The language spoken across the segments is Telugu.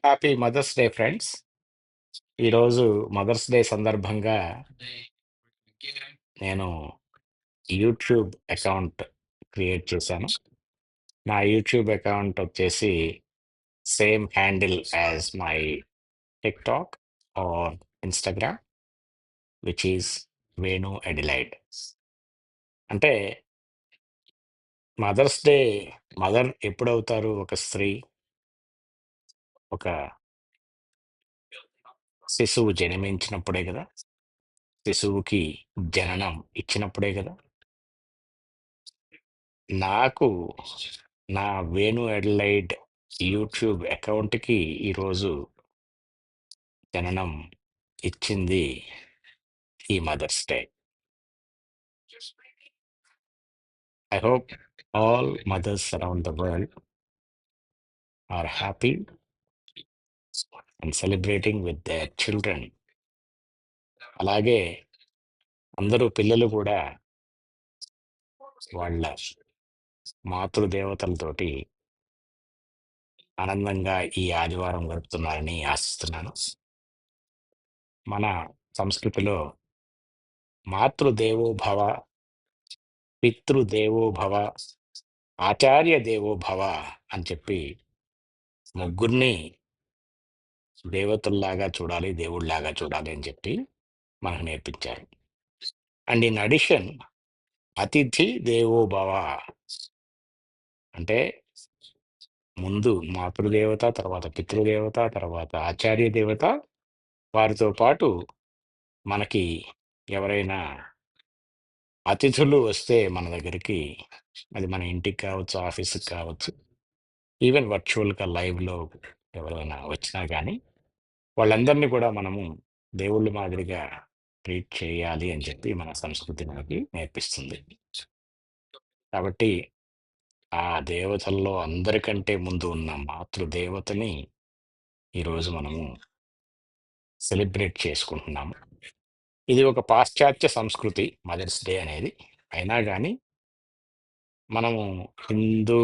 Happy mother's day friends. ఈరోజు మదర్స్ డే సందర్భంగా నేను యూట్యూబ్ అకౌంట్ క్రియేట్ చేశాను. నా యూట్యూబ్ అకౌంట్ వచ్చేసి same handle as my TikTok or Instagram which is Venu Adelaide. అంటే మదర్స్ డే మదర్ ఎప్పుడవుతారు ఒక స్త్రీ? ఒక శిశువు జన్మించినప్పుడే గదా! శిశువుకి జననం ఇచ్చినప్పుడే గదా! నాకు నా 'వేణు అడిలైడ్' యూట్యూబ్ అకౌంట్‌కి ఈరోజు జననం ఇచ్చింది ఈ mother's day. I hope all mothers around the world are happy and celebrating with their children. అలాగే అందరూ పిల్లలు కూడా వాళ్ళ మాతృదేవతలతోటి ఆనందంగా ఈ ఆదివారం గడుపుతున్నారని ఆశిస్తున్నాను. మన సంస్కృతిలో మాతృదేవో భవ, పితృదేవో భవ, ఆచార్య దేవో భవ అని చెప్పి ముగ్గురిని దేవతల్లాగా చూడాలి, దేవుడిలాగా చూడాలి అని చెప్పి మనకు నేర్పించారు. అండ్ ఇన్ అడిషన్ అతిథి దేవో భవ అంటే ముందు మాతృదేవత, తర్వాత పితృదేవత, తర్వాత ఆచార్య దేవత. వారితో పాటు మనకి ఎవరైనా అతిథులు వస్తే మన దగ్గరికి, అది మన ఇంటికి కావచ్చు, ఆఫీస్‌కి కావచ్చు, ఈవెన్ వర్చువల్‌గా లైవ్‌లో ఎవరైనా వచ్చినా గానీ, వాళ్ళందరినీ కూడా మనము దేవుళ్ళు మాదిరిగా ట్రీట్ చేయాలి అని చెప్పి మన సంస్కృతి మనకి నేర్పిస్తుంది. కాబట్టి ఆ దేవతల్లో అందరికంటే ముందు ఉన్న మాతృదేవతని ఈరోజు మనము సెలబ్రేట్ చేసుకుంటున్నాము. ఇది ఒక పాశ్చాత్య సంస్కృతి మదర్స్ డే అనేది. అయినా గానీ మనము హిందూ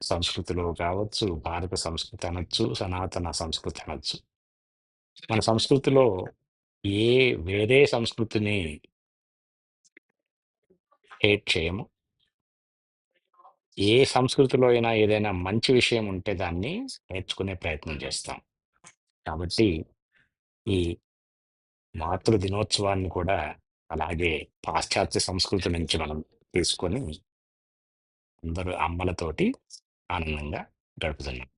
సంస్కృతిలో కావచ్చు, భారత సంస్కృతి అనొచ్చు, సనాతన సంస్కృతి అనొచ్చు. మన సంస్కృతిలో ఏ వేరే సంస్కృతిని హేట్ చేయము. ఏ సంస్కృతిలో అయినా ఏదైనా మంచి విషయం ఉంటే దాన్ని నేర్చుకునే ప్రయత్నం చేస్తాం. కాబట్టి ఈ మాతృ దినోత్సవాన్ని కూడా అలాగే పాశ్చాత్య సంస్కృతి నుంచి మనం తీసుకొని అందరూ అమ్మలతోటి ఆనందంగా గడుపుతున్నాం.